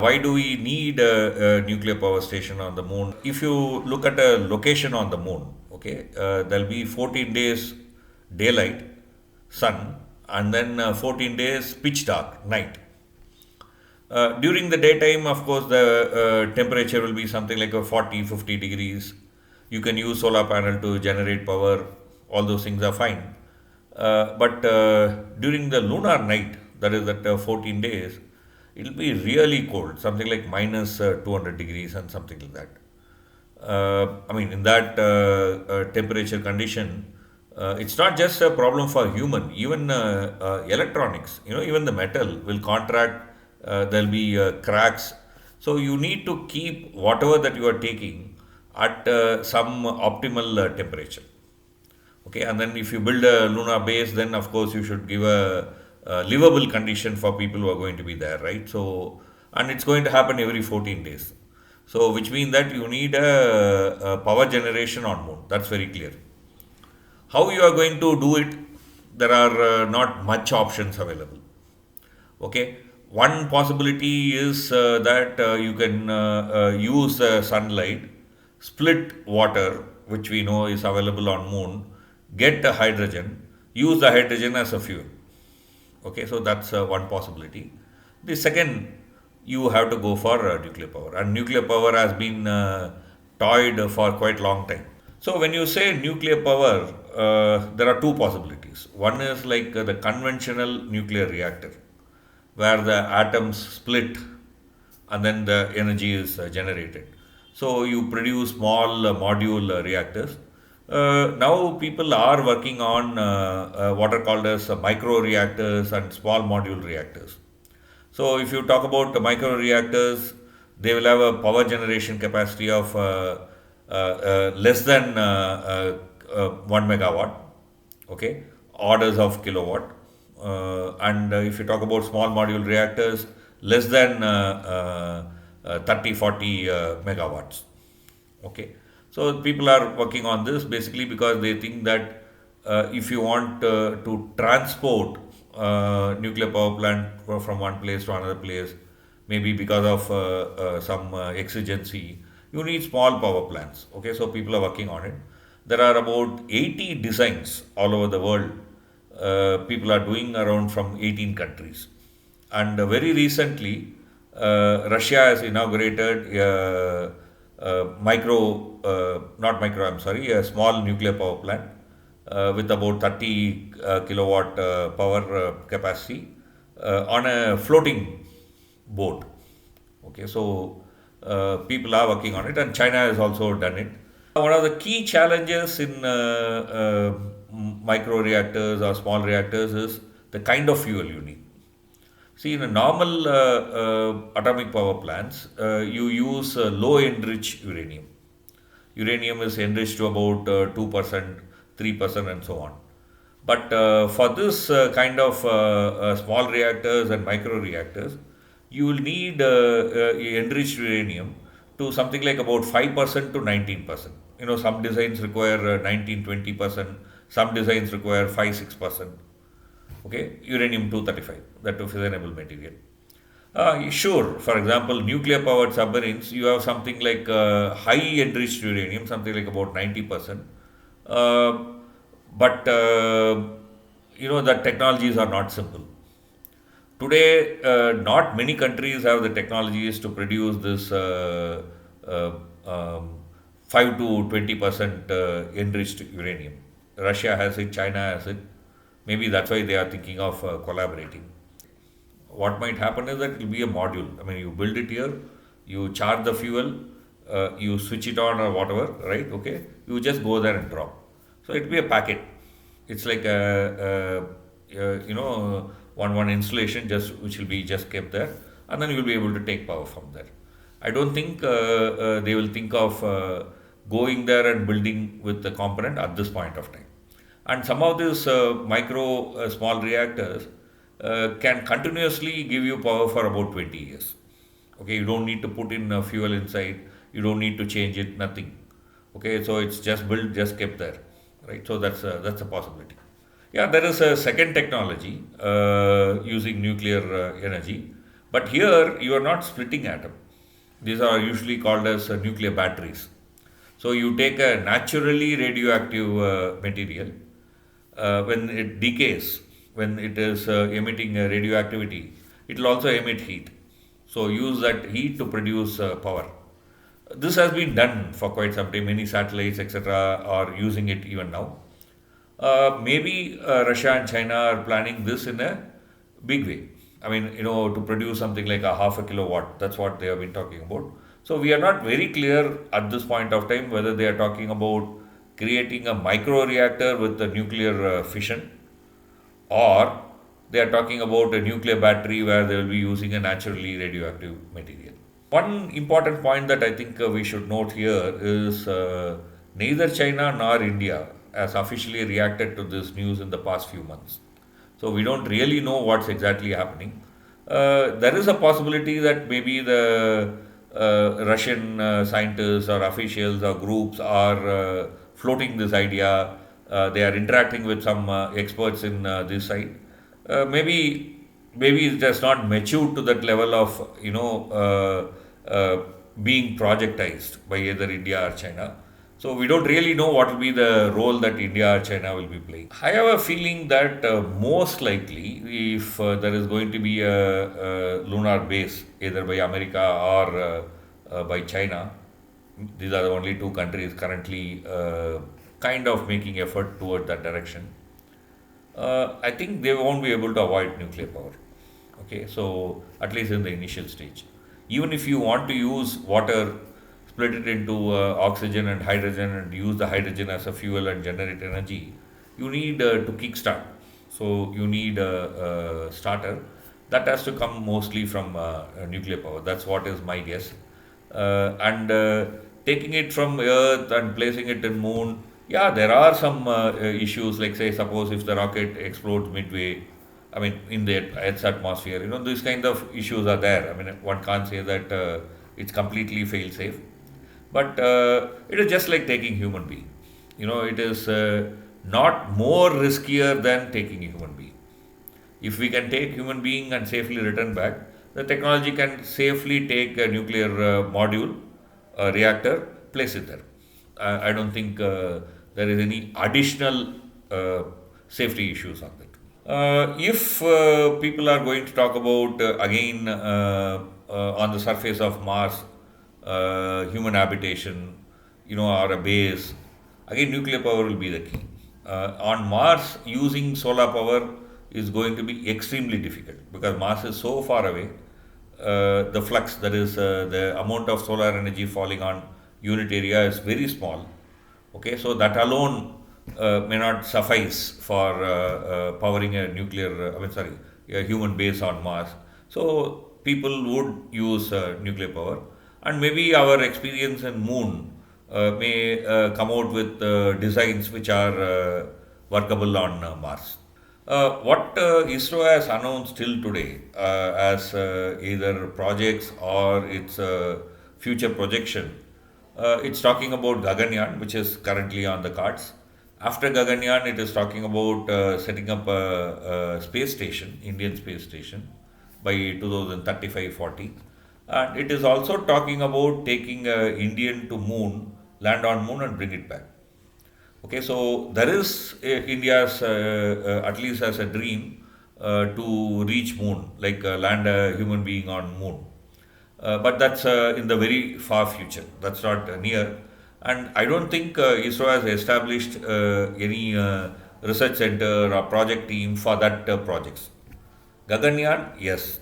Why do we need a nuclear power station on the moon? If you look at a location on the moon, okay, there'll be 14 days daylight, sun, and then 14 days pitch dark, night. During the daytime, of course, the temperature will be something like a 40, 50 degrees. You can use solar panel to generate power. All those things are fine. But during the lunar night, that is at 14 days, it will be really cold, something like minus 200 degrees and something like that. I mean, in that temperature condition, it's not just a problem for human. Even electronics, even the metal will contract. There'll be cracks. So you need to keep whatever that you are taking at some optimal temperature. Okay, and then if you build a lunar base, then of course you should give a livable condition for people who are going to be there, right? So, and it's going to happen every 14 days. So, which means that you need a power generation on moon. That's very clear. How you are going to do it? There are not much options available. Okay, one possibility is that you can use the sunlight, split water, which we know is available on moon, get the hydrogen, use the hydrogen as a fuel. Okay, so that's one possibility. The second, you have to go for nuclear power, and nuclear power has been toyed for quite long time. So when you say nuclear power, there are two possibilities. One is like the conventional nuclear reactor, where the atoms split and then the energy is generated. So you produce small module reactors. Now people are working on what are called as micro reactors and small module reactors. So if you talk about the micro reactors, they will have a power generation capacity of less than 1 megawatt, okay, orders of kilowatt. And if you talk about small module reactors, less than 30, 40 megawatts. Okay. So people are working on this basically because they think that if you want to transport nuclear power plant from one place to another place, maybe because of some exigency, you need small power plants. Okay, so people are working on it. There are about 80 designs all over the world. People are doing around from 18 countries. And very recently, Russia has inaugurated not micro, I'm sorry, a small nuclear power plant with about 30 kilowatt power capacity on a floating boat. Okay, so people are working on it, and China has also done it. One of the key challenges in micro reactors or small reactors is the kind of fuel you need. See, in a normal atomic power plants, you use low enriched uranium. Uranium is enriched to about 2%, 3%, and so on. But for this kind of small reactors and micro reactors, you will need enriched uranium to something like about 5% to 19%. Some designs require 19, 20%, some designs require 5, 6%. Okay, uranium 235, that is fissionable material. Sure, for example, nuclear powered submarines, you have something like high enriched uranium, something like about 90%. Uh, but the technologies are not simple. Today, not many countries have the technologies to produce this uh, um, 5 to 20% enriched uranium. Russia has it, China has it. Maybe that's why they are thinking of collaborating. What might happen is that it will be a module. I mean, you build it here, you charge the fuel, you switch it on or whatever, right? Okay, you just go there and drop. So it will be a packet. It's like one installation just which will be just kept there, and then you will be able to take power from there. I don't think they will think of going there and building with the component at this point of time. And some of these micro small reactors can continuously give you power for about 20 years. Okay, you don't need to put in fuel inside, you don't need to change it, nothing. Okay, so it's just built, just kept there, right? So that's a possibility. Yeah, there is a second technology using nuclear energy, But here you are not splitting atom. These are usually called as nuclear batteries. So you take a naturally radioactive material, when it decays, when it is emitting radioactivity, it will also emit heat. So use that heat to produce power. This has been done for quite some time. Many satellites, etc., are using it even now. Maybe Russia and China are planning this in a big way. I mean, to produce something like a half a kilowatt. That's what they have been talking about. So we are not very clear at this point of time whether they are talking about creating a micro reactor with a nuclear fission, or they are talking about a nuclear battery where they will be using a naturally radioactive material. One important point that I think we should note here is neither China nor India has officially reacted to this news in the past few months. So we don't really know what's exactly happening. There is a possibility that maybe the Russian scientists or officials or groups are floating this idea. They are interacting with some experts in this side. Maybe it has not matured to that level of being projectized by either India or China. So we don't really know what will be the role that India or China will be playing. I have a feeling that most likely, if there is going to be a lunar base, either by America or by China, these are the only two countries currently kind of making effort toward that direction. I think they won't be able to avoid nuclear power. Okay, so at least in the initial stage, even if you want to use water, split it into oxygen and hydrogen, and use the hydrogen as a fuel and generate energy, you need to kickstart. So you need a starter that has to come mostly from nuclear power. That's what is my guess. And taking it from Earth and placing it in Moon, yeah, there are some issues. Like, say, suppose if the rocket explodes midway, I mean, in the Earth's atmosphere, these kind of issues are there. I mean, one can't say that it's completely fail safe, but it is just like taking human being. It is not more riskier than taking a human being. If we can take human being and safely return back, the technology can safely take a nuclear module, a reactor, place it there. I don't think there is any additional safety issues on that. If people are going to talk about again on the surface of Mars, human habitation, or a base, again nuclear power will be the key. On Mars, using solar power is going to be extremely difficult because Mars is so far away. The flux, that is the amount of solar energy falling on unit area, is very small. Okay, so that alone may not suffice for powering a nuclear, I mean, sorry, a human base on Mars. So people would use nuclear power, and maybe our experience in Moon may come out with designs which are workable on Mars. What ISRO has announced till today as either projects or its future projection, it's talking about Gaganyaan, which is currently on the cards. After Gaganyaan, it is talking about setting up a space station, Indian space station, by 2035-40. And it is also talking about taking Indian to moon, land on moon and bring it back. Okay, so there is India's, at least as a dream, to reach moon, like land a human being on moon. But that's in the very far future. That's not near. And I don't think ISRO has established any research center or project team for that projects. Gaganyaan, yes.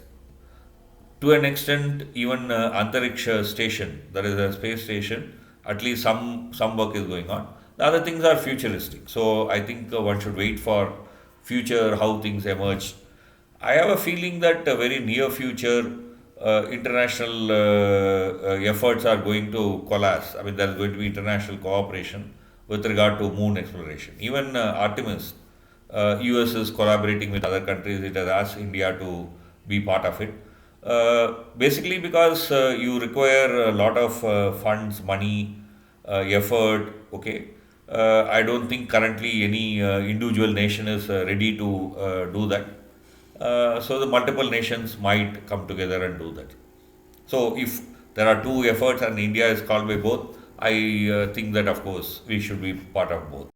To an extent, even Antariksha station, that is a space station, at least some work is going on. The other things are futuristic. So I think one should wait for future, how things emerge. I have a feeling that very near future, international efforts are going to coalesce. I mean, there is going to be international cooperation with regard to moon exploration. Even Artemis, US is collaborating with other countries. It has asked India to be part of it. Basically, because you require a lot of funds, money, effort. Okay, I don't think currently any individual nation is ready to do that. So the multiple nations might come together and do that. So if there are two efforts and India is called by both, I think that of course we should be part of both.